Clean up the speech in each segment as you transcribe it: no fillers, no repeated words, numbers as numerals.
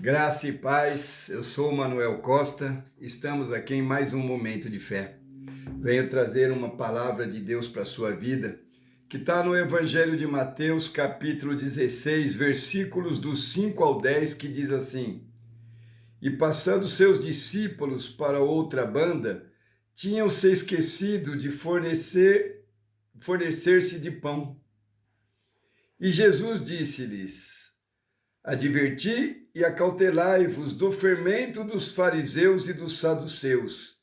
Graça e paz, eu sou o Manuel Costa, estamos aqui em mais um momento de fé. Venho trazer uma palavra de Deus para a sua vida, que está no Evangelho de Mateus, capítulo 16, versículos do 5 ao 10, que diz assim: E passando seus discípulos para outra banda, tinham se esquecido de fornecer-se de pão. E Jesus disse-lhes: Adverti e acautelai-vos do fermento dos fariseus e dos saduceus.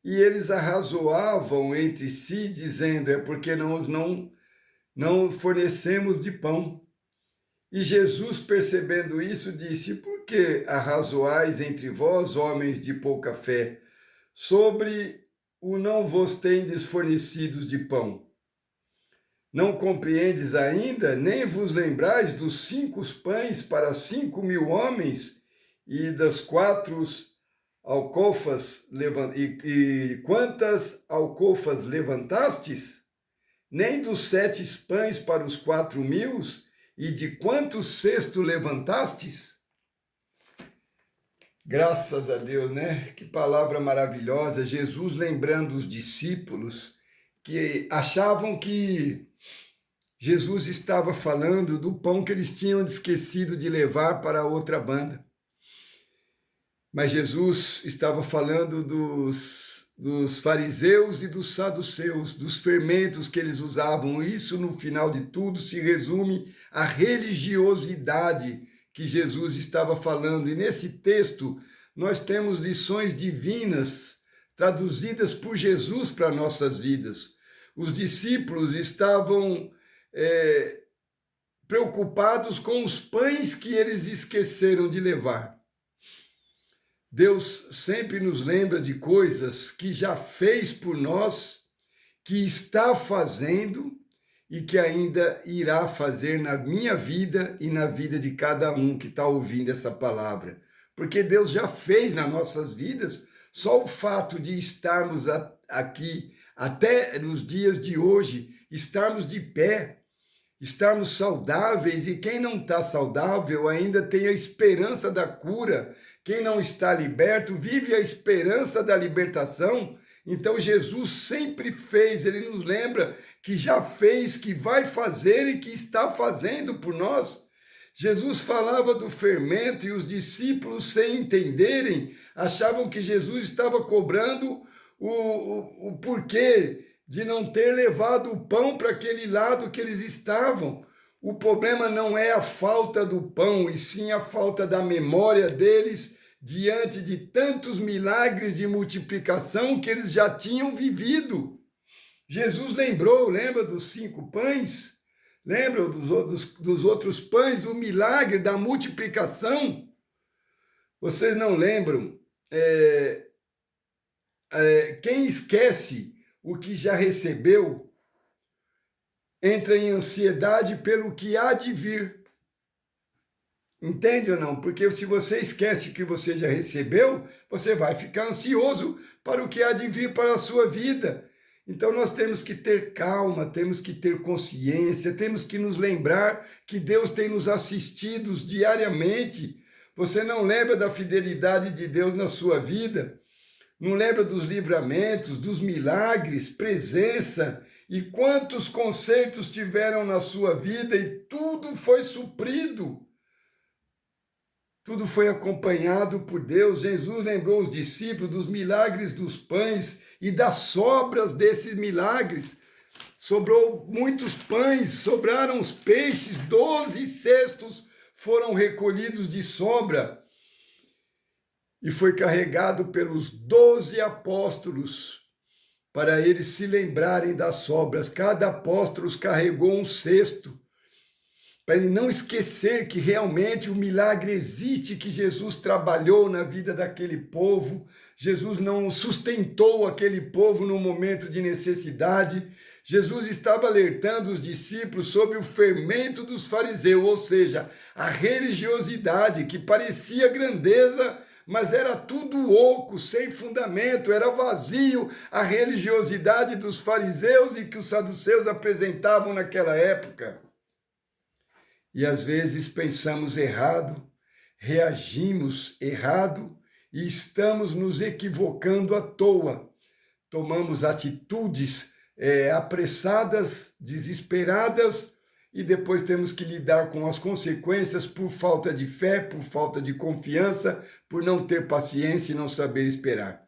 E eles arrazoavam entre si, dizendo: É porque não fornecemos de pão. E Jesus, percebendo isso, disse: Por que arrazoais entre vós, homens de pouca fé, sobre o não vos tendes fornecidos de pão? Não compreendes ainda, nem vos lembrais dos 5 pães para 5.000 homens e das 4 alcofas, e quantas alcofas levantastes? Nem dos 7 pães para os 4.000 e de quantos cestos levantastes? Graças a Deus, né? Que palavra maravilhosa. Jesus lembrando os discípulos que achavam que Jesus estava falando do pão que eles tinham esquecido de levar para a outra banda. Mas Jesus estava falando dos fariseus e dos saduceus, dos fermentos que eles usavam. Isso, no final de tudo, se resume à religiosidade que Jesus estava falando. E nesse texto, nós temos lições divinas traduzidas por Jesus para nossas vidas. Os discípulos estavam preocupados com os pães que eles esqueceram de levar. Deus sempre nos lembra de coisas que já fez por nós, que está fazendo e que ainda irá fazer na minha vida e na vida de cada um que está ouvindo essa palavra. Porque Deus já fez nas nossas vidas, só o fato de estarmos aqui até nos dias de hoje, estarmos de pé, estarmos saudáveis, e quem não está saudável ainda tem a esperança da cura. Quem não está liberto vive a esperança da libertação. Então Jesus sempre fez, ele nos lembra que já fez, que vai fazer e que está fazendo por nós. Jesus falava do fermento e os discípulos, sem entenderem, achavam que Jesus estava cobrando o porquê de não ter levado o pão para aquele lado que eles estavam. O problema não é a falta do pão, e sim a falta da memória deles diante de tantos milagres de multiplicação que eles já tinham vivido. Jesus lembra dos 5 pães? Lembra dos outros pães, o milagre da multiplicação? Vocês não lembram? Quem esquece o que já recebeu entra em ansiedade pelo que há de vir. Entende ou não? Porque se você esquece o que você já recebeu, você vai ficar ansioso para o que há de vir para a sua vida. Então nós temos que ter calma, temos que ter consciência, temos que nos lembrar que Deus tem nos assistido diariamente. Você não lembra da fidelidade de Deus na sua vida? Não lembra dos livramentos, dos milagres, presença, e quantos concertos tiveram na sua vida e tudo foi suprido. Tudo foi acompanhado por Deus. Jesus lembrou os discípulos dos milagres dos pães e das sobras desses milagres. Sobrou muitos pães, sobraram os peixes, 12 cestos foram recolhidos de sobra. E foi carregado pelos 12 apóstolos, para eles se lembrarem das sobras. Cada apóstolo carregou um cesto, para ele não esquecer que realmente o milagre existe, que Jesus trabalhou na vida daquele povo. Jesus não sustentou aquele povo no momento de necessidade. Jesus estava alertando os discípulos sobre o fermento dos fariseus, ou seja, a religiosidade que parecia grandeza, mas era tudo oco, sem fundamento, era vazio a religiosidade dos fariseus e que os saduceus apresentavam naquela época. E às vezes pensamos errado, reagimos errado e estamos nos equivocando à toa. Tomamos atitudes apressadas, desesperadas, e depois temos que lidar com as consequências por falta de fé, por falta de confiança, por não ter paciência e não saber esperar.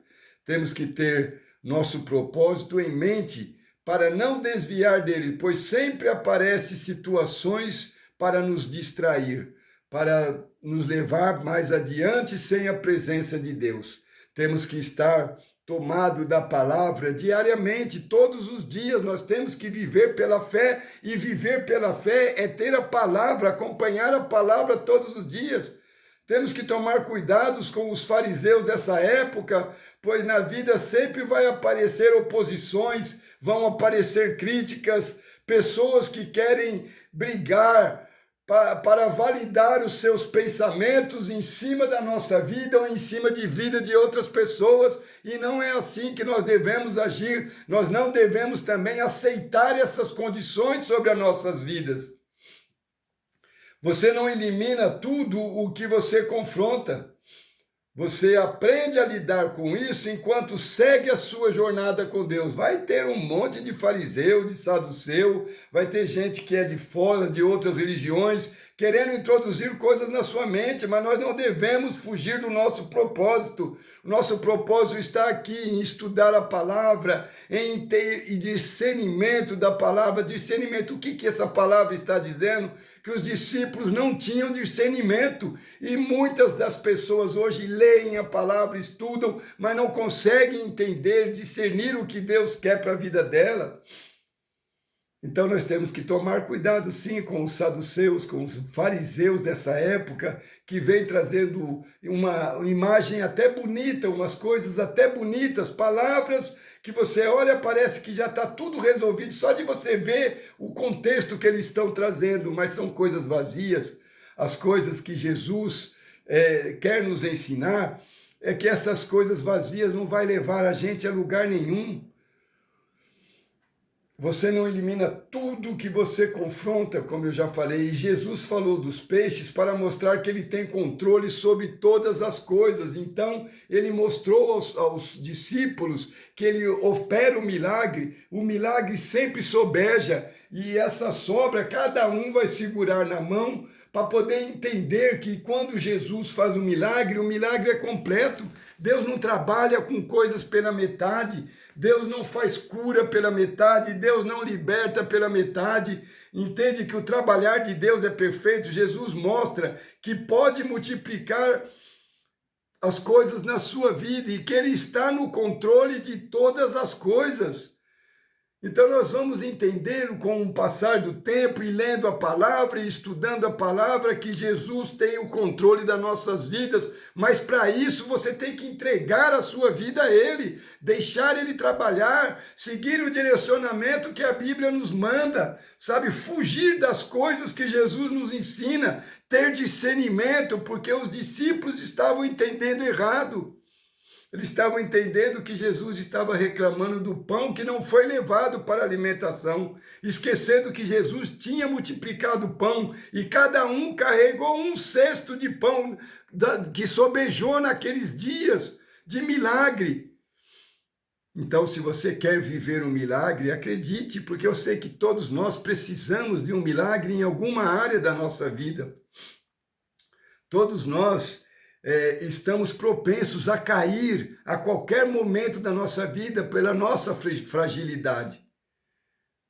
Temos que ter nosso propósito em mente para não desviar dele, pois sempre aparecem situações para nos distrair, para nos levar mais adiante sem a presença de Deus. Temos que estar tomado da palavra diariamente, todos os dias. Nós temos que viver pela fé, e viver pela fé é ter a palavra, acompanhar a palavra todos os dias. Temos que tomar cuidados com os fariseus dessa época, pois na vida sempre vai aparecer oposições, vão aparecer críticas, pessoas que querem brigar para validar os seus pensamentos em cima da nossa vida ou em cima de vida de outras pessoas, e não é assim que nós devemos agir. Nós não devemos também aceitar essas condições sobre as nossas vidas. Você não elimina tudo o que você confronta. Você aprende a lidar com isso enquanto segue a sua jornada com Deus. Vai ter um monte de fariseu, de saduceu, vai ter gente que é de fora, de outras religiões, querendo introduzir coisas na sua mente, mas nós não devemos fugir do nosso propósito. O nosso propósito está aqui em estudar a palavra, em ter discernimento da palavra. Discernimento, o que essa palavra está dizendo? Que os discípulos não tinham discernimento, e muitas das pessoas hoje leem a palavra, estudam, mas não conseguem entender, discernir o que Deus quer para a vida dela. Então nós temos que tomar cuidado sim com os saduceus, com os fariseus dessa época, que vem trazendo uma imagem até bonita, umas coisas até bonitas, palavras que você olha, parece que já está tudo resolvido, só de você ver o contexto que eles estão trazendo, mas são coisas vazias. As coisas que Jesus quer nos ensinar é que essas coisas vazias não vai levar a gente a lugar nenhum. Você não elimina tudo que você confronta, como eu já falei. E Jesus falou dos peixes para mostrar que ele tem controle sobre todas as coisas. Então, ele mostrou aos discípulos que ele opera o milagre sempre sobeja. E essa sobra, cada um vai segurar na mão para poder entender que quando Jesus faz o milagre é completo. Deus não trabalha com coisas pela metade, Deus não faz cura pela metade, Deus não liberta pela metade. Entende que o trabalhar de Deus é perfeito. Jesus mostra que pode multiplicar as coisas na sua vida e que ele está no controle de todas as coisas. Então nós vamos entender com o passar do tempo e lendo a palavra e estudando a palavra que Jesus tem o controle das nossas vidas, mas para isso você tem que entregar a sua vida a Ele, deixar Ele trabalhar, seguir o direcionamento que a Bíblia nos manda, sabe? Fugir das coisas que Jesus nos ensina, ter discernimento, porque os discípulos estavam entendendo errado. Eles estavam entendendo que Jesus estava reclamando do pão que não foi levado para a alimentação, esquecendo que Jesus tinha multiplicado o pão e cada um carregou um cesto de pão que sobejou naqueles dias de milagre. Então, se você quer viver um milagre, acredite, porque eu sei que todos nós precisamos de um milagre em alguma área da nossa vida. Todos nós estamos propensos a cair a qualquer momento da nossa vida pela nossa fragilidade.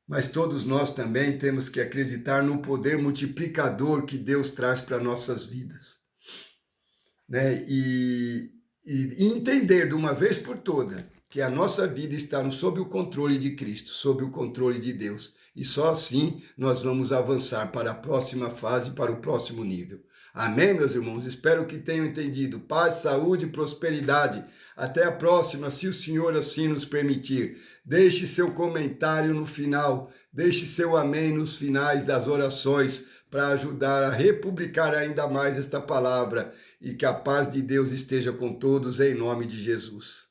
Mas todos nós também temos que acreditar no poder multiplicador que Deus traz para nossas vidas. Né? E entender de uma vez por todas que a nossa vida está sob o controle de Cristo, sob o controle de Deus. E só assim nós vamos avançar para a próxima fase, para o próximo nível. Amém, meus irmãos? Espero que tenham entendido. Paz, saúde e prosperidade. Até a próxima, se o Senhor assim nos permitir. Deixe seu comentário no final. Deixe seu amém nos finais das orações para ajudar a republicar ainda mais esta palavra. E que a paz de Deus esteja com todos, em nome de Jesus.